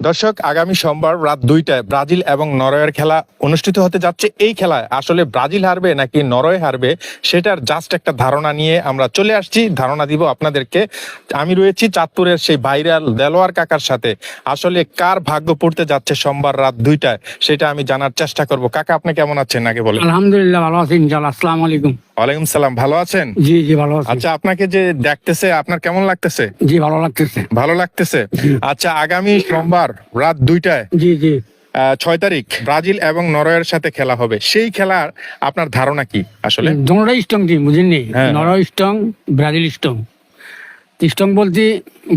দর্শক, আগামী সোমবার রাত 2টায় ব্রাজিল এবং নরওয়ের খেলা অনুষ্ঠিত হতে যাচ্ছে। এই খেলায় আসলে ব্রাজিল হারবে নাকি নরওয়ে হারবে সেটার জাস্ট একটা ধারণা নিয়ে আমরা চলে আসছি, ধারণা দিব আপনাদেরকে। আমি রয়েছি চাঁদপুরের সেই ভাইরাল দেলোয়ার কাকার সাথে। আসলে কার ভাগ্য পড়তে যাচ্ছে সোমবার রাত 2টায় সেটা আমি জানার চেষ্টা করব। কাকা, আপনি কেমন আছেন আগে বলেন। আলহামদুলিল্লাহ ভালো আছি ইনশাআল্লাহ। আসসালামু আলাইকুম। ওয়ালাইকুম সালাম, ভালো আছেন? জি জি ভালো আছি। আচ্ছা, আপনাকে যে দেখতেছে আপনার কেমন লাগতেছে? জি ভালো লাগতেছে। ভালো লাগতেছে। আচ্ছা, আগামী সোমবার রাত 2টায় জি জি 6 তারিখ ব্রাজিল এবং নরওয়ের সাথে খেলা হবে। সেই খেলার আপনার ধারণা কি আসলে? দুটোটাই স্ট্রং টিম, বুঝেননি? হ্যাঁ। Norway strong, Brazil strong. Strong বলতে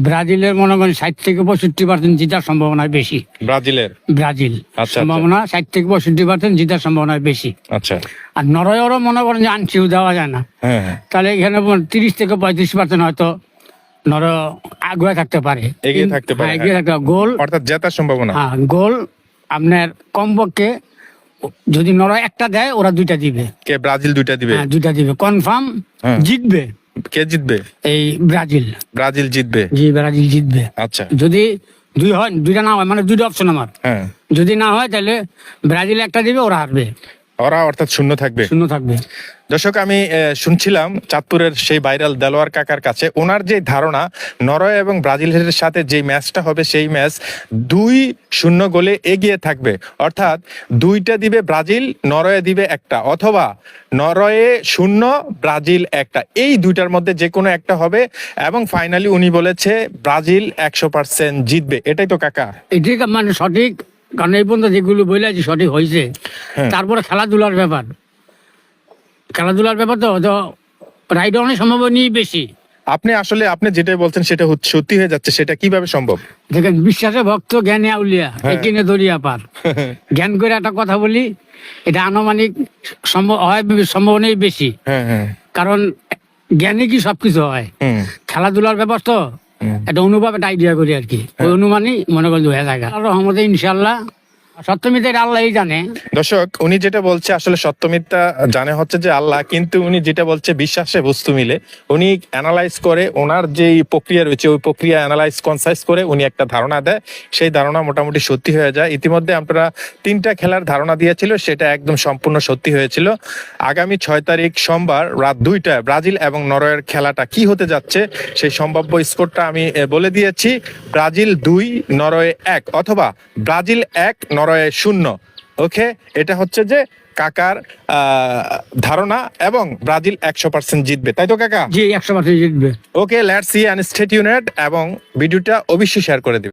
ব্রাজিলের মনে করেন 60-65% জেতার সম্ভাবনা বেশি। ব্রাজিলের ব্রাজিল আচ্ছা। সম্ভাবনা 60-65% জেতার সম্ভাবনা বেশি। আচ্ছা। আর নরওয়েরও মনে করেন যে আনছিও দেওয়া যায় না। হ্যাঁ হ্যাঁ, তাহলে এখানে 30-35% হয়তো নরওয়ে আগুয়ে থাকতে পারে, এগিয়ে থাকতে পারে, হ্যাঁ, এগিয়ে থাকতে পারে। গোল, অর্থাৎ জেতার সম্ভাবনা। হ্যাঁ গোল আপনার কমপক্ষে যদি নরওয়ে একটা দেয় ওরা দুইটা দিবে। কে ব্রাজিল 2টা দিবে? হ্যাঁ দুইটা দিবে কনফার্ম। হ্যাঁ। জিতবে কে জিতবে? এই ব্রাজিল। ব্রাজিল জিতবে। জি ব্রাজিল জিতবে। আচ্ছা। যদি দুই হয়, দুইটা না হয়, মানে দুইটা অপশন আমার। হ্যাঁ, যদি না হয় তাহলে ব্রাজিল একটা দিবে, ওরা হারবে, ওরা অর্থাৎ শূন্য থাকবে। শূন্য থাকবে। দর্শক, আমি শুনছিলাম চাঁদপুরের সেই ভাইরাল দেলোয়ার কাকার কাছে, ওনার যে ধারণা নরওয়ে এবং ব্রাজিলের সাথে যে ম্যাচটা হবে সেই ম্যাচ 2-0 গোলে এগিয়ে থাকবে। অর্থাৎ 2টা দিবে ব্রাজিল, নরওয়ে দিবে একটা, অথবা নরওয়ে 0 ব্রাজিল 1, এই দুইটার মধ্যে যে কোনো একটা হবে। এবং ফাইনালি উনি বলেছে ব্রাজিল 100% জিতবে। এটাই তো কাকা? এটি মানে সঠিক, কারণ এই পর্যন্ত যেগুলো বলেছি সঠিক হয়েছে। হ্যাঁ। তারপরে খেলাধুলার ব্যাপার, খেলাধুলার ব্যাপার তো রাইড অনেক সম্ভাবনাই বেশি। আপনি যেটা বলছেন সেটা সত্যি হয়ে যাচ্ছে, সেটা কিভাবে সম্ভব? দেখেন, বিশ্বাসে ভক্ত জ্ঞানে আউলিয়া, হ্যাঁ। একিনে দরিয়া পার। জ্ঞান করে একটা কথা বলি, এটা আনুমানিক সম্ভাবনাই বেশি। হ্যাঁ হ্যাঁ। কারণ জ্ঞানে কি সবকিছু হয়। হুম। খেলাধুলার ব্যাপার তো একটা অনুভব, একটা আইডিয়া করি আর কি, ওই অনুমানই মনে করেন হয়ে থাকে। আর রহমতে ইনশাল্লাহ সত্যমিতে আল্লাহই জানে। দর্শক, উনি যেটা বলছে আসলে সত্য মিথ্যা জানে হচ্ছে যে আল্লাহ, কিন্তু উনি যেটা বলছে বিশ্বাসে বস্তু মিলে। উনি অ্যানালাইজ করে, ওনার যে প্রক্রিয়া রয়েছে ওই প্রক্রিয়া অ্যানালাইজ কনসাইজ করে উনি একটা ধারণা দেয়, সেই ধারণা মোটামুটি সত্যি হয়ে যায়। ইতিমধ্যে আপনারা 3টা খেলার ধারণা দিয়েছিল, সেটা একদম সম্পূর্ণ সত্যি হয়েছিল। আগামী 6 তারিখ সোমবার রাত 2টায় ব্রাজিল এবং নরওয়ের খেলাটা কি হতে যাচ্ছে সেই সম্ভাব্য স্কোরটা আমি বলে দিয়েছি। ব্রাজিল 2 নরওয়ে 1, অথবা ব্রাজিল 1 নরওয়ে 0। ওকে, এটা হচ্ছে যে কাকার ধারণা, এবং ব্রাজিল 100% জিতবে, তাই তো কাকা? জি 100% জিতবে। Okay, let's see and stay tuned, এবং ভিডিওটা অবশ্যই শেয়ার করে দিবেন।